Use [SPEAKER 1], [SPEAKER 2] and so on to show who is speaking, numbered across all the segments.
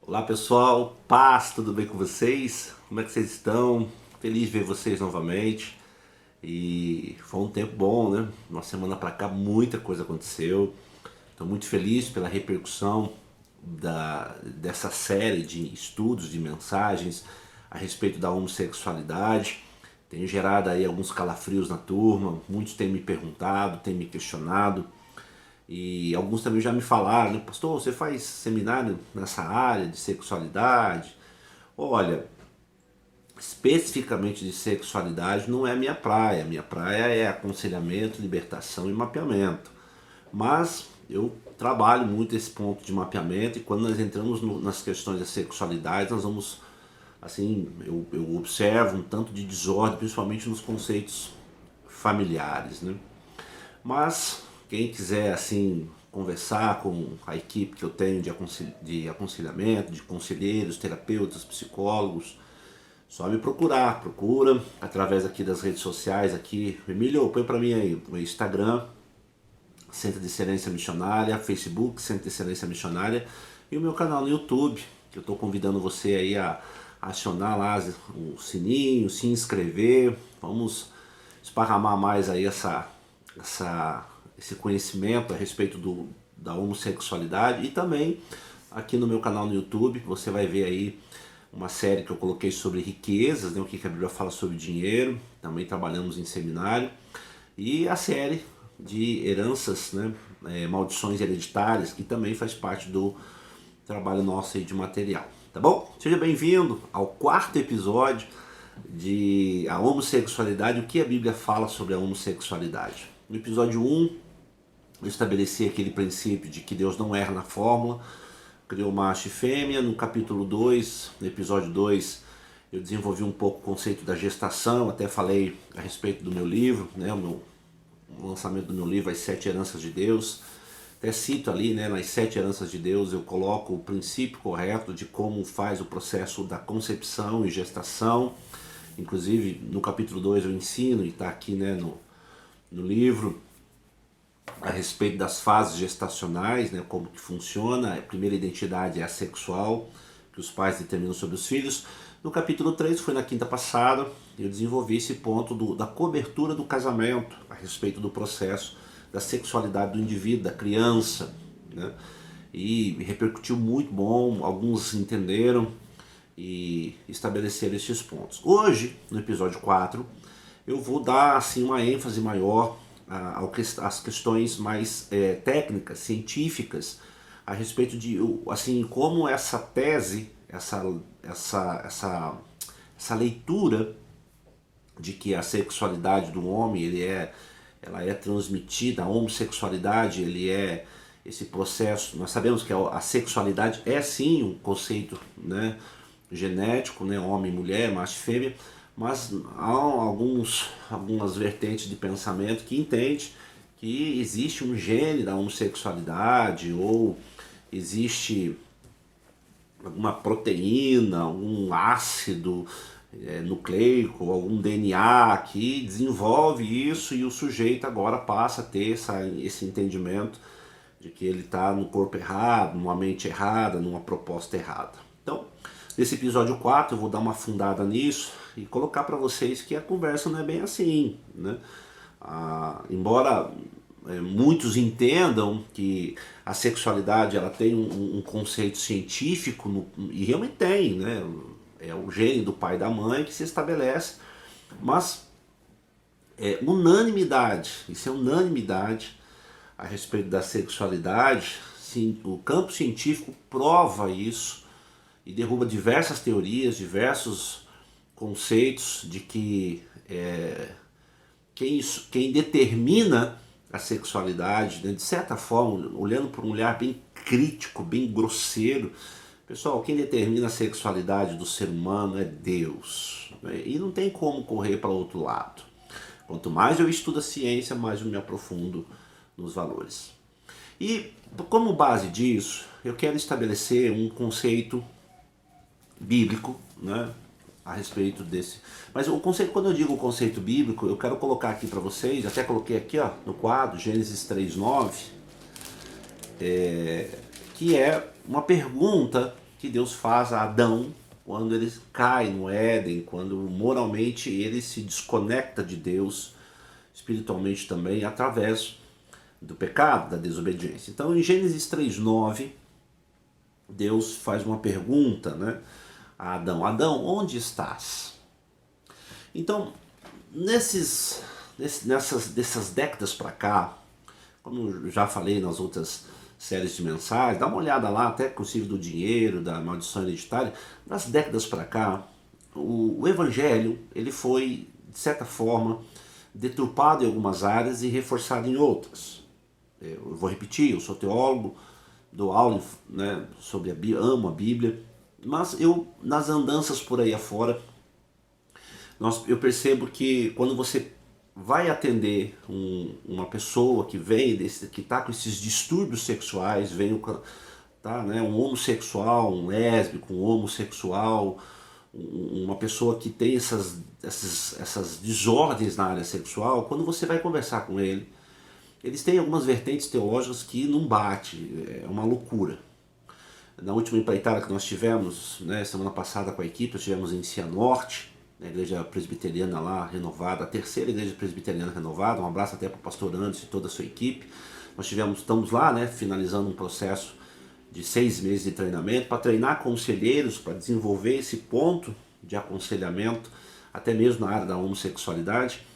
[SPEAKER 1] Olá pessoal, paz, tudo bem com vocês? Como é que vocês estão? Feliz de ver vocês novamente. E foi um tempo bom, né? Uma semana pra cá muita coisa aconteceu. Estou muito feliz pela repercussão dessa série de estudos, de mensagens a respeito da homossexualidade. Tem gerado aí alguns calafrios na turma, muitos têm me perguntado, têm me questionado. E alguns também já me falaram, né? Pastor, você faz seminário nessa área de sexualidade? Olha, especificamente de sexualidade não é a minha praia. Minha praia é aconselhamento, libertação e mapeamento. Mas eu trabalho muito esse ponto de mapeamento e quando nós entramos nas questões da sexualidade, nós vamos, assim, eu observo um tanto de desordem, principalmente nos conceitos familiares, né? Mas quem quiser assim conversar com a equipe que eu tenho de aconselhamento, de conselheiros, terapeutas, psicólogos, só me procurar, procura através aqui das redes sociais aqui. Emílio, põe para mim aí o Instagram, Centro de Excelência Missionária, Facebook, Centro de Excelência Missionária e o meu canal no YouTube, que eu estou convidando você aí a acionar lá o sininho, se inscrever. Vamos esparramar mais aí esse conhecimento a respeito da homossexualidade. E também aqui no meu canal no YouTube você vai ver aí uma série que eu coloquei sobre riquezas, né, o que a Bíblia fala sobre dinheiro. Também trabalhamos em seminário. E a série de heranças, né, maldições hereditárias, que também faz parte do trabalho nosso aí de material. Tá bom? Seja bem-vindo ao quarto episódio de a homossexualidade, o que a Bíblia fala sobre a homossexualidade. No episódio 1, eu estabeleci aquele princípio de que Deus não erra na fórmula, criou macho e fêmea. No capítulo 2, no episódio 2, eu desenvolvi um pouco o conceito da gestação, até falei a respeito do meu livro, né, o lançamento do meu livro, As Sete Heranças de Deus. Até cito ali, né, nas Sete Heranças de Deus, eu coloco o princípio correto de como faz o processo da concepção e gestação. Inclusive, no capítulo 2 eu ensino, e está aqui, né, no livro, a respeito das fases gestacionais, né, como que funciona. A primeira identidade é a sexual, que os pais determinam sobre os filhos. No capítulo 3, foi na quinta passada, eu desenvolvi esse ponto da cobertura do casamento, a respeito do processo da sexualidade do indivíduo, da criança, né? E repercutiu muito bom, alguns entenderam e estabeleceram esses pontos. Hoje, no episódio 4, eu vou dar assim uma ênfase maior às questões mais técnicas, científicas, a respeito de assim como essa tese, essa leitura de que a sexualidade do homem ela é transmitida, a homossexualidade ele é esse processo. Nós sabemos que a sexualidade é sim um conceito, né, genético, né, homem, mulher, macho e fêmea, mas há algumas vertentes de pensamento que entende que existe um gene da homossexualidade ou existe alguma proteína, algum ácido nucleico, algum DNA que desenvolve isso e o sujeito agora passa a ter esse entendimento de que ele está no corpo errado, numa mente errada, numa proposta errada. Então, nesse episódio 4 eu vou dar uma afundada nisso e colocar para vocês que a conversa não é bem assim, né? Embora muitos entendam que a sexualidade ela tem um conceito científico, e realmente tem, né? É o gene do pai e da mãe que se estabelece, mas unanimidade, isso é unanimidade a respeito da sexualidade. Sim, o campo científico prova isso e derruba diversas teorias, diversos conceitos de que quem determina a sexualidade, né, de certa forma, olhando por um olhar bem crítico, bem grosseiro, pessoal, quem determina a sexualidade do ser humano é Deus, né? E não tem como correr para outro lado. Quanto mais eu estudo a ciência, mais eu me aprofundo nos valores. E como base disso, eu quero estabelecer um conceito bíblico, né, a respeito desse. Mas o conceito, quando eu digo o conceito bíblico, eu quero colocar aqui para vocês, até coloquei aqui ó, no quadro, Gênesis 3:9, que é uma pergunta que Deus faz a Adão quando ele cai no Éden, quando moralmente ele se desconecta de Deus, espiritualmente também, através do pecado, da desobediência. Então em Gênesis 3:9, Deus faz uma pergunta, né, a Adão: Adão, onde estás? Então, dessas décadas para cá, como eu já falei nas outras séries de mensagens, dá uma olhada lá, até inclusive do dinheiro, da maldição hereditária, das décadas para cá, o evangelho ele foi, de certa forma, deturpado em algumas áreas e reforçado em outras. Eu vou repetir, eu sou teólogo, dou aula, né, sobre a Bíblia, amo a Bíblia, mas eu, nas andanças por aí afora, eu percebo que quando você vai atender uma pessoa que vem, que está com esses distúrbios sexuais, vem tá, né, um homossexual, um lésbico, um homossexual, uma pessoa que tem essas desordens na área sexual, quando você vai conversar com ele, eles têm algumas vertentes teológicas que não bate, é uma loucura. Na última empreitada que nós tivemos, né, semana passada com a equipe, nós tivemos em Cianorte, na igreja presbiteriana lá, renovada, a terceira igreja presbiteriana renovada, um abraço até para o pastor Anderson e toda a sua equipe. Nós estamos lá, né, finalizando um processo de 6 meses de treinamento, para treinar conselheiros, para desenvolver esse ponto de aconselhamento, até mesmo na área da homossexualidade.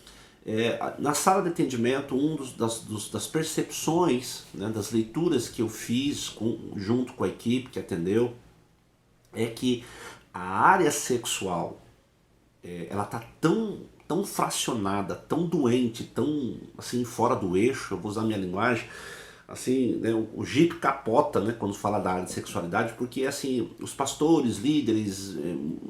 [SPEAKER 1] Na sala de atendimento, das percepções, né, das leituras que eu fiz junto com a equipe que atendeu, é que a área sexual ela está tão fracionada, tão doente, tão assim fora do eixo, eu vou usar minha linguagem, assim, né, o Jeep capota, né, quando fala da área de sexualidade, porque assim, os pastores, líderes,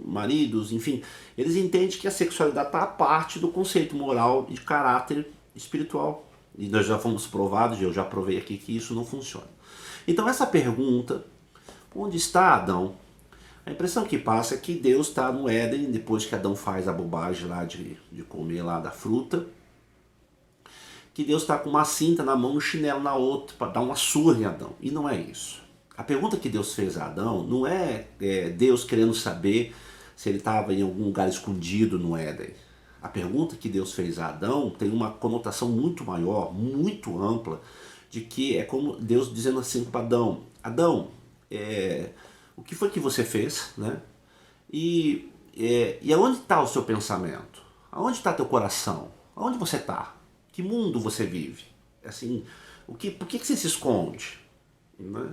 [SPEAKER 1] maridos, enfim, eles entendem que a sexualidade está à parte do conceito moral e de caráter espiritual. E nós já fomos provados, eu já provei aqui que isso não funciona. Então essa pergunta, onde está Adão? A impressão que passa é que Deus está no Éden, depois que Adão faz a bobagem lá de comer lá da fruta, que Deus está com uma cinta na mão e um chinelo na outra para dar uma surra em Adão. E não é isso. A pergunta que Deus fez a Adão não é Deus querendo saber se ele estava em algum lugar escondido no Éden. A pergunta que Deus fez a Adão tem uma conotação muito maior, muito ampla, de que é como Deus dizendo assim para Adão: Adão, o que foi que você fez, né? E aonde está o seu pensamento? Aonde está teu coração? Aonde você está? Que mundo você vive? Assim, por que você se esconde? Né?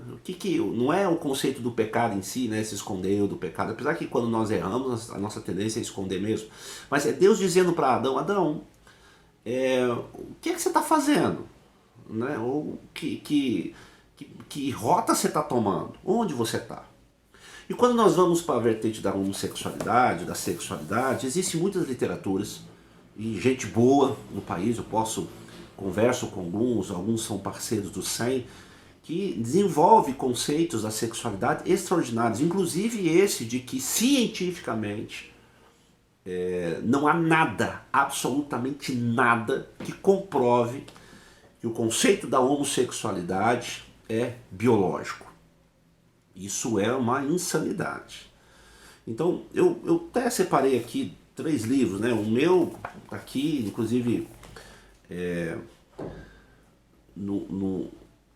[SPEAKER 1] Não é o conceito do pecado em si, né? Se esconder do pecado. Apesar que quando nós erramos, a nossa tendência é esconder mesmo. Mas é Deus dizendo para Adão: Adão, o que você está fazendo? Né? Ou que rota você está tomando? Onde você está? E quando nós vamos para a vertente da homossexualidade, da sexualidade, existem muitas literaturas e gente boa no país, converso com alguns são parceiros do SEM, que desenvolve conceitos da sexualidade extraordinários, inclusive esse de que cientificamente não há nada, absolutamente nada, que comprove que o conceito da homossexualidade é biológico. Isso é uma insanidade. Então, eu até separei aqui 3 livros, né? O meu tá aqui, inclusive,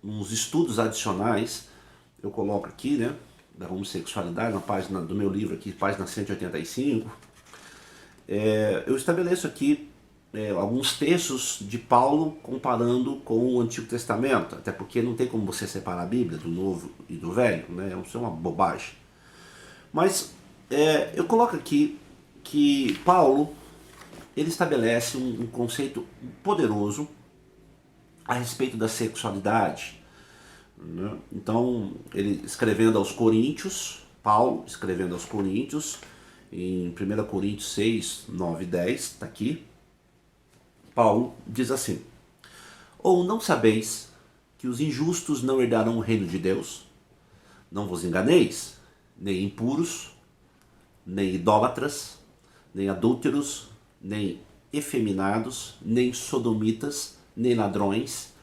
[SPEAKER 1] nos estudos adicionais, eu coloco aqui, né, da homossexualidade, na página do meu livro aqui, página 185, eu estabeleço aqui alguns textos de Paulo comparando com o Antigo Testamento, até porque não tem como você separar a Bíblia do Novo e do Velho, né? Isso é uma bobagem. Mas eu coloco aqui que Paulo ele estabelece um conceito poderoso a respeito da sexualidade, né? Então, ele escrevendo aos Coríntios, Paulo escrevendo aos Coríntios, em 1 Coríntios 6, 9 e 10, está aqui, Paulo diz assim: ou não sabeis que os injustos não herdarão o reino de Deus? Não vos enganeis, nem impuros, nem idólatras, nem adúlteros, nem efeminados, nem sodomitas, nem ladrões,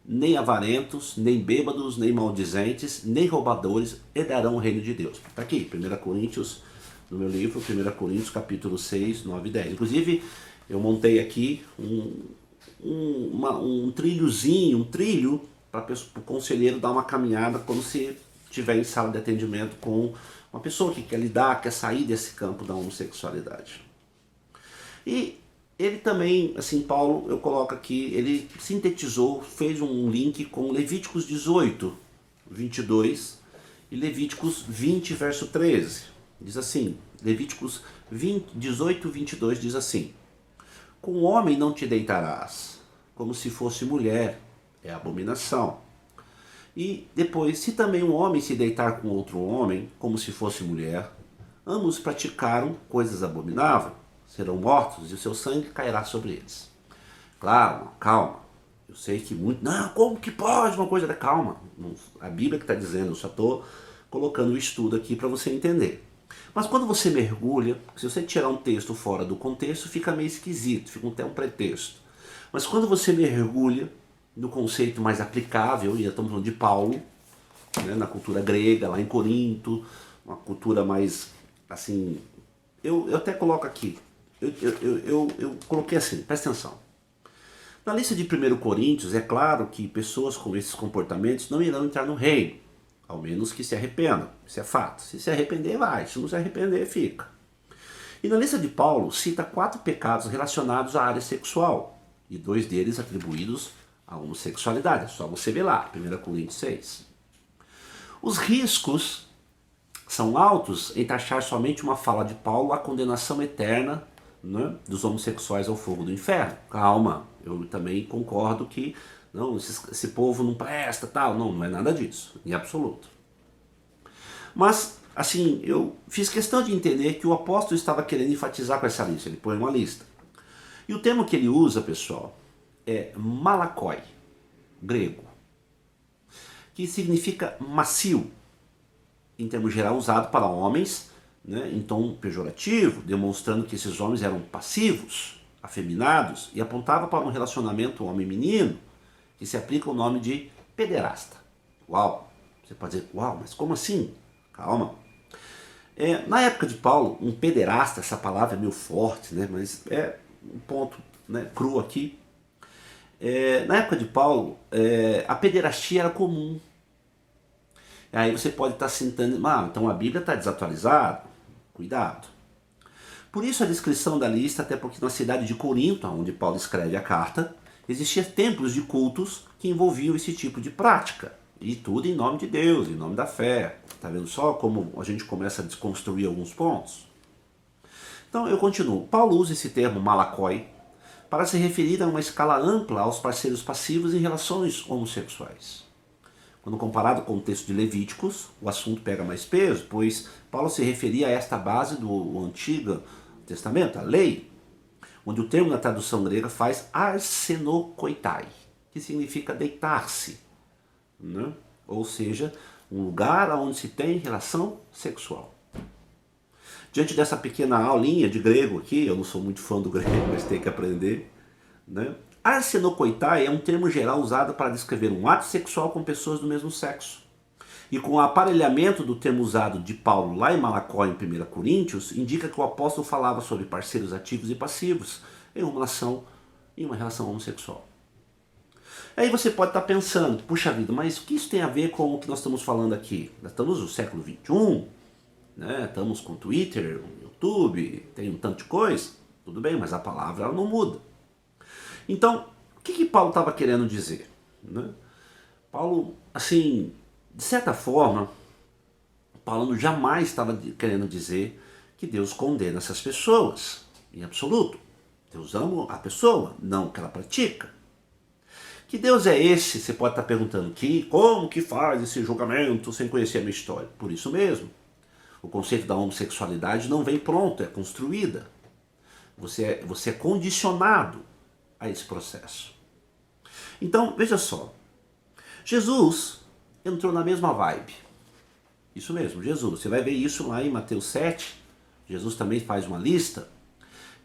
[SPEAKER 1] nem avarentos, nem bêbados, nem maldizentes, nem roubadores herdarão o reino de Deus. Está aqui, 1 Coríntios, no meu livro, 1 Coríntios capítulo 6, 9 e 10. Inclusive, eu montei aqui um trilhozinho, um trilho para o conselheiro dar uma caminhada quando se estiver em sala de atendimento com uma pessoa que quer lidar, quer sair desse campo da homossexualidade. E ele também, assim, Paulo, eu coloco aqui, ele sintetizou, fez um link com Levíticos 18, 22 e Levíticos 20, verso 13. Diz assim, Levíticos 18, 22 diz assim: com o homem não te deitarás, como se fosse mulher, é abominação. E depois, se também um homem se deitar com outro homem, como se fosse mulher, ambos praticaram coisas abomináveis, serão mortos e o seu sangue cairá sobre eles. Claro, calma. Eu sei que muito... Não, como que pode uma coisa... Calma. A Bíblia que está dizendo, eu só estou colocando o estudo aqui para você entender. Mas quando você mergulha, se você tirar um texto fora do contexto, fica meio esquisito, fica até um pretexto. Mas quando você mergulha no conceito mais aplicável, e estamos falando de Paulo, né, na cultura grega, lá em Corinto, uma cultura mais, assim... Eu até coloco aqui, eu coloquei assim, presta atenção. Na lista de 1 Coríntios, é claro que pessoas com esses comportamentos não irão entrar no reino, ao menos que se arrependam, isso é fato. Se se arrepender, vai, se não se arrepender, fica. E na lista de Paulo, cita 4 pecados relacionados à área sexual, e 2 deles atribuídos à homossexualidade, é só você ver lá, 1 Coríntios 6. Os riscos são altos em taxar somente uma fala de Paulo a condenação eterna, né, dos homossexuais ao fogo do inferno. Calma, eu também concordo que não, esse povo não presta, tal. Não é nada disso, em absoluto. Mas, assim, eu fiz questão de entender que o apóstolo estava querendo enfatizar com essa lista. Ele põe uma lista. E o termo que ele usa, pessoal, é malakoi, grego, que significa macio, em termos geral usado para homens, né, em tom pejorativo, demonstrando que esses homens eram passivos, afeminados, e apontava para um relacionamento homem-menino, que se aplica o nome de pederasta. Uau! Você pode dizer, uau, mas como assim? Calma. Na época de Paulo, um pederasta, essa palavra é meio forte, né, mas é um ponto, né, cru aqui. Na época de Paulo, a pederastia era comum. Aí você pode estar sentando, então a Bíblia está desatualizada. Cuidado. Por isso a descrição da lista, até porque na cidade de Corinto, onde Paulo escreve a carta, existiam templos de cultos que envolviam esse tipo de prática. E tudo em nome de Deus, em nome da fé. Está vendo só como a gente começa a desconstruir alguns pontos? Então eu continuo. Paulo usa esse termo malakoi para se referir a uma escala ampla aos parceiros passivos em relações homossexuais. Quando comparado com o texto de Levíticos, o assunto pega mais peso, pois Paulo se referia a esta base do Antigo Testamento, a lei, onde o termo na tradução grega faz arsenokoitai, que significa deitar-se, né? Ou seja, um lugar onde se tem relação sexual. Diante dessa pequena aulinha de grego aqui, eu não sou muito fã do grego, mas tenho que aprender, né? Arsenokoitai é um termo geral usado para descrever um ato sexual com pessoas do mesmo sexo. E com o aparelhamento do termo usado de Paulo lá em Malacó, em 1 Coríntios, indica que o apóstolo falava sobre parceiros ativos e passivos em uma relação homossexual. Aí você pode estar pensando, puxa vida, mas o que isso tem a ver com o que nós estamos falando aqui? Nós estamos no século XXI, né? Estamos com Twitter, YouTube, tem um tanto de coisa. Tudo bem, mas a palavra ela não muda. Então, o que Paulo estava querendo dizer? Né? Paulo, assim, de certa forma, Paulo jamais estava querendo dizer que Deus condena essas pessoas, em absoluto. Deus ama a pessoa, não o que ela pratica. Que Deus é esse? Você pode estar perguntando, como que faz esse julgamento sem conhecer a minha história? Por isso mesmo, o conceito da homossexualidade não vem pronto, é construída. Você é condicionado a esse processo. Então, veja só. Jesus entrou na mesma vibe. Isso mesmo, Jesus. Você vai ver isso lá em Mateus 7, Jesus também faz uma lista,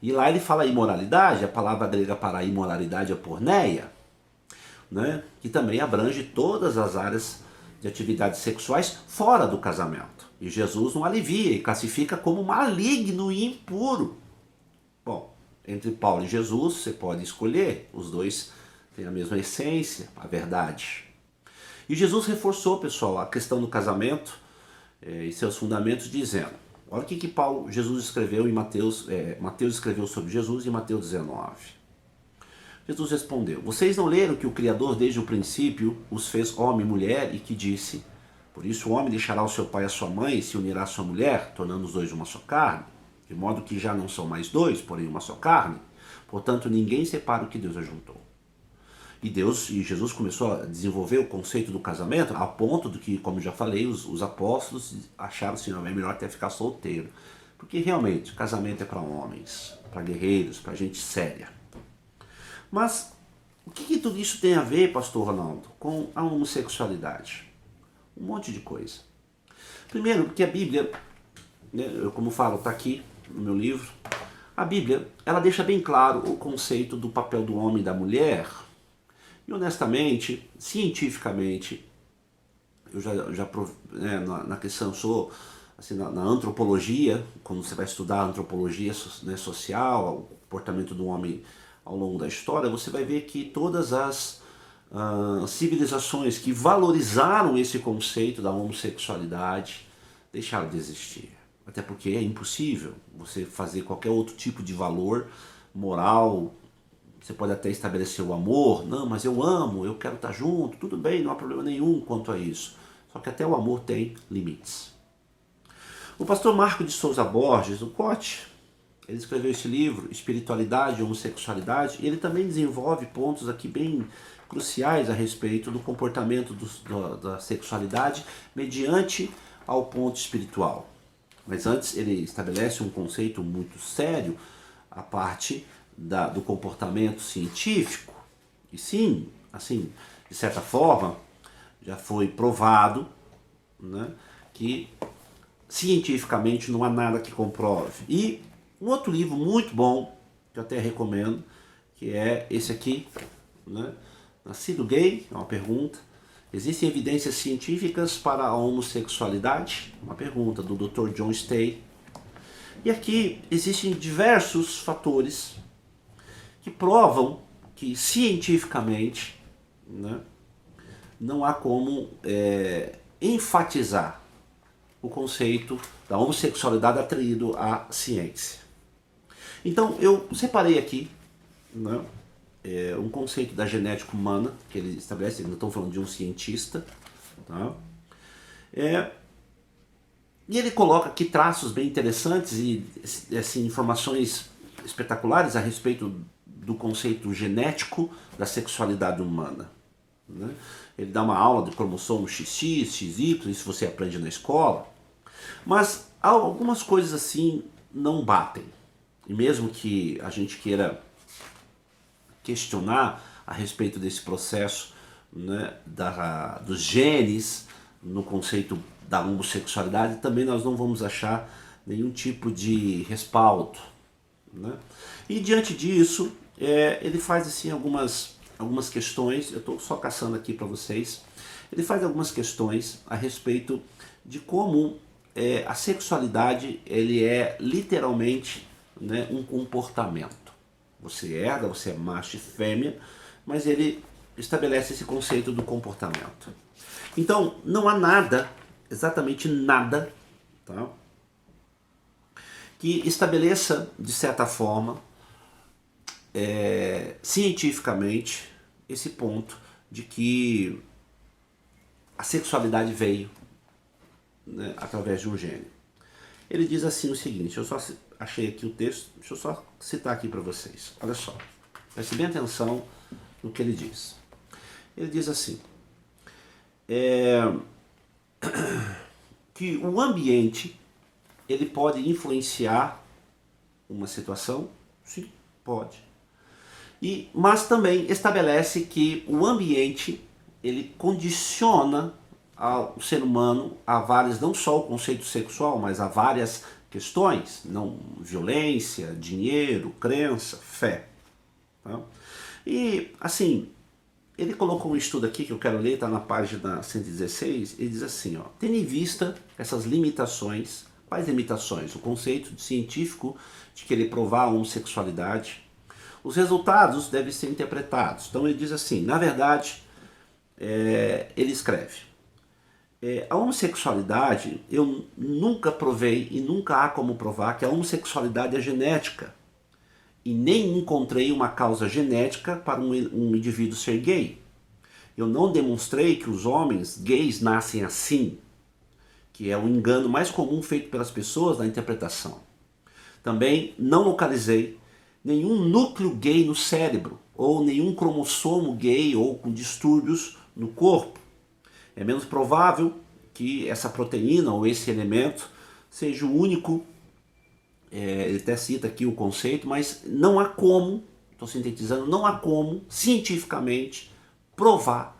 [SPEAKER 1] e lá ele fala imoralidade, a palavra grega para imoralidade é porneia, né? Que também abrange todas as áreas de atividades sexuais fora do casamento. E Jesus não alivia e classifica como maligno e impuro. Bom, entre Paulo e Jesus você pode escolher, os dois têm a mesma essência, a verdade. E Jesus reforçou, pessoal, a questão do casamento e seus fundamentos, dizendo, olha o que Jesus escreveu em Mateus, Mateus escreveu sobre Jesus em Mateus 19. Jesus respondeu, vocês não leram que o Criador desde o princípio os fez homem e mulher e que disse, por isso o homem deixará o seu pai e a sua mãe e se unirá à sua mulher, tornando os dois uma só carne, de modo que já não são mais dois, porém uma só carne, portanto ninguém separa o que Deus ajuntou. E Jesus começou a desenvolver o conceito do casamento a ponto de que, como já falei, os apóstolos acharam assim, não, é melhor até ficar solteiro. Porque realmente, casamento é para homens, para guerreiros, para gente séria. Mas o que tudo isso tem a ver, pastor Ronaldo, com a homossexualidade? Um monte de coisa. Primeiro, porque a Bíblia, né, eu como falo, está aqui no meu livro, a Bíblia, ela deixa bem claro o conceito do papel do homem e da mulher. E honestamente, cientificamente, eu né, na questão, sou assim, na antropologia, quando você vai estudar a antropologia, né, social, o comportamento do homem ao longo da história, você vai ver que todas as civilizações que valorizaram esse conceito da homossexualidade deixaram de existir. Até porque é impossível você fazer qualquer outro tipo de valor moral. Você pode até estabelecer o amor, não, mas eu amo, eu quero estar junto, tudo bem, não há problema nenhum quanto a isso. Só que até o amor tem limites. O pastor Marco de Souza Borges, o Cote, ele escreveu esse livro, Espiritualidade e Homossexualidade, e ele também desenvolve pontos aqui bem cruciais a respeito do comportamento da sexualidade mediante ao ponto espiritual. Mas antes ele estabelece um conceito muito sério, a parte do comportamento científico. E sim, assim, de certa forma, já foi provado, né, que cientificamente não há nada que comprove. E um outro livro muito bom, que eu até recomendo, que é esse aqui, né, Nascido Gay, é uma pergunta. Existem evidências científicas para a homossexualidade? Uma pergunta do Dr. John Stay. E aqui existem diversos fatores que provam que cientificamente, né, não há como enfatizar o conceito da homossexualidade atraído à ciência. Então eu separei aqui, né, um conceito da genética humana, que ele estabelece, ainda estamos falando de um cientista, tá? E ele coloca aqui traços bem interessantes e assim, informações espetaculares a respeito do conceito genético da sexualidade humana, né? Ele dá uma aula de cromossomo XX, XY, isso você aprende na escola, mas algumas coisas assim não batem. E mesmo que a gente queira questionar a respeito desse processo, né, dos genes no conceito da homossexualidade, também nós não vamos achar nenhum tipo de respaldo, né? E diante disso, ele faz assim algumas questões, eu estou só caçando aqui para vocês, ele faz algumas questões a respeito de como a sexualidade ele é literalmente, né, um comportamento. Você herda, você é macho e fêmea, mas ele estabelece esse conceito do comportamento. Então, não há nada, exatamente nada, tá, que estabeleça, de certa forma, cientificamente, esse ponto de que a sexualidade veio, né, através de um gene. Ele diz assim o seguinte, eu só achei aqui o texto, deixa eu só citar aqui para vocês. Olha só, preste bem atenção no que ele diz. Ele diz assim, que o ambiente ele pode influenciar uma situação? Sim, pode. Mas também estabelece que o ambiente ele condiciona o ser humano a várias, não só o conceito sexual, mas a várias questões, não violência, dinheiro, crença, fé. Tá? E assim, ele colocou um estudo aqui que eu quero ler, está na página 116, ele diz assim, ó, tendo em vista essas limitações, quais limitações? O conceito científico de querer provar a homossexualidade, os resultados devem ser interpretados. Então ele diz assim, na verdade, ele escreve, a homossexualidade, eu nunca provei e nunca há como provar que a homossexualidade é genética. E nem encontrei uma causa genética para um indivíduo ser gay. Eu não demonstrei que os homens gays nascem assim, que é o engano mais comum feito pelas pessoas na interpretação. Também não localizei nenhum núcleo gay no cérebro, ou nenhum cromossomo gay ou com distúrbios no corpo. É menos provável que essa proteína ou esse elemento seja o único, ele até cita aqui o conceito, mas não há como, estou sintetizando, não há como cientificamente provar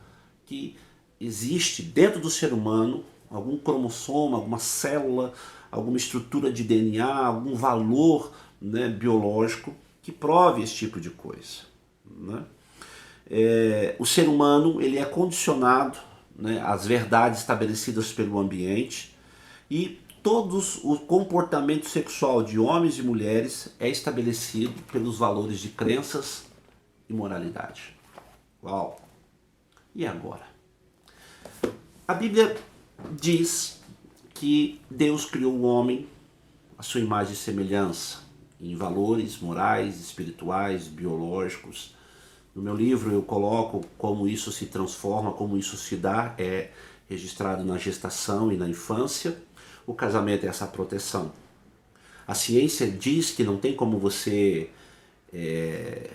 [SPEAKER 1] que existe dentro do ser humano algum cromossomo, alguma célula, alguma estrutura de DNA, algum valor, né, biológico que prove esse tipo de coisa. Né? O ser humano ele é condicionado, né, às verdades estabelecidas pelo ambiente e todos o comportamento sexual de homens e mulheres é estabelecido pelos valores de crenças e moralidade. Uau! E agora? A Bíblia diz que Deus criou o homem à sua imagem e semelhança, em valores morais, espirituais, biológicos. No meu livro eu coloco como isso se transforma, como isso se dá, é registrado na gestação e na infância. O casamento é essa proteção. A ciência diz que não tem como você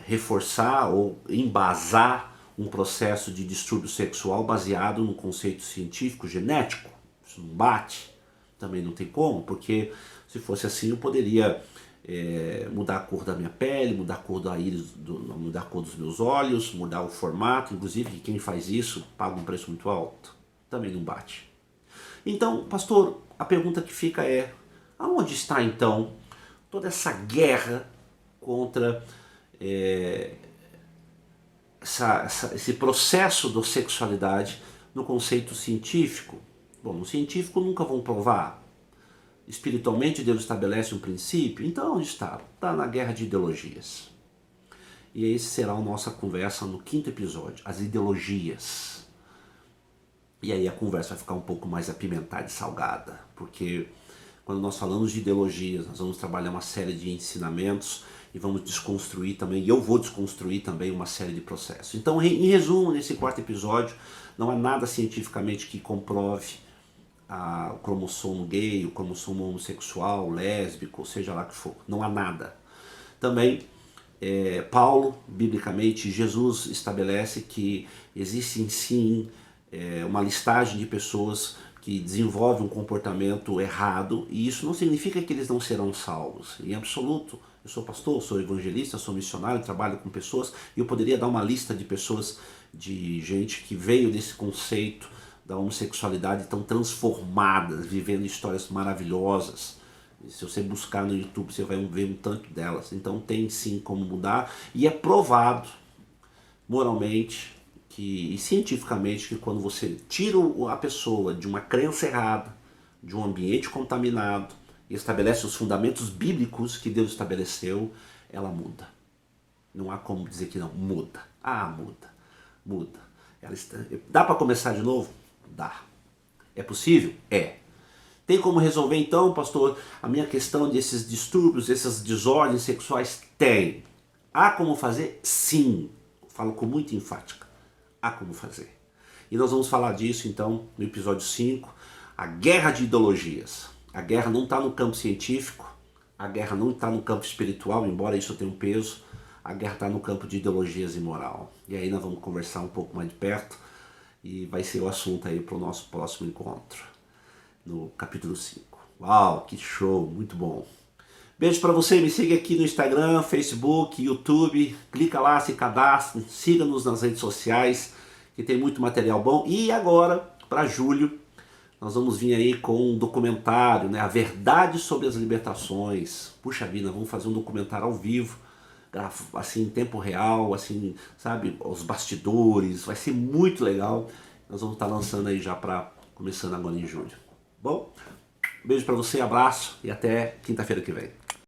[SPEAKER 1] reforçar ou embasar um processo de distúrbio sexual baseado no conceito científico genético. Isso não bate. Também não tem como, porque se fosse assim eu poderia mudar a cor da minha pele, mudar a cor da íris, mudar a cor dos meus olhos, mudar o formato, inclusive que quem faz isso paga um preço muito alto. Também não bate. Então, pastor, a pergunta que fica é, aonde está então toda essa contra esse processo da sexualidade no conceito científico? Bom, no científico nunca vão provar. Espiritualmente Deus estabelece um princípio, então onde está? Está na guerra de ideologias. E esse será a nossa conversa no 5º episódio, as ideologias. E aí a conversa vai ficar um pouco mais apimentada e salgada, porque quando nós falamos de ideologias, nós vamos trabalhar uma série de ensinamentos e vamos desconstruir também, e eu vou desconstruir também uma série de processos. Então, em resumo, nesse 4º episódio, não há nada cientificamente que comprove o cromossomo gay, o cromossomo homossexual, lésbico, seja lá que for. Não há nada. Também, Paulo, biblicamente, Jesus estabelece que existe sim uma listagem de pessoas que desenvolvem um comportamento errado, e isso não significa que eles não serão salvos. Em absoluto, eu sou pastor, sou evangelista, sou missionário, trabalho com pessoas, e eu poderia dar uma lista de pessoas, de gente que veio desse conceito da homossexualidade tão transformadas, vivendo histórias maravilhosas. E se você buscar no YouTube, você vai ver um tanto delas. Então tem sim como mudar, e é provado moralmente e cientificamente que quando você tira a pessoa de uma crença errada, de um ambiente contaminado, e estabelece os fundamentos bíblicos que Deus estabeleceu, ela muda. Não há como dizer que não, muda. Muda. Dá para começar de novo? Dá. É possível? É. Tem como resolver então, pastor, a minha questão desses distúrbios, essas desordens sexuais? Tem. Há como fazer? Sim. Falo com muita enfática. Há como fazer. E nós vamos falar disso então no episódio 5, a guerra de ideologias. A guerra não está no campo científico, a guerra não está no campo espiritual, embora isso tenha um peso, a guerra está no campo de ideologias e moral. E aí nós vamos conversar um pouco mais de perto, e vai ser o assunto aí para o nosso próximo encontro, no capítulo 5. Uau, que show, muito bom. Beijo para você, me siga aqui no Instagram, Facebook, YouTube, clica lá, se cadastre, siga-nos nas redes sociais, que tem muito material bom. E agora, para julho, Nós vamos vir aí com um documentário, né? A verdade sobre as libertações. Puxa vida, vamos fazer um documentário ao vivo, assim, em tempo real, assim, sabe? Os bastidores, vai ser muito legal. Nós vamos estar lançando aí já começando agora em julho. Bom, beijo pra você, abraço e até quinta-feira que vem.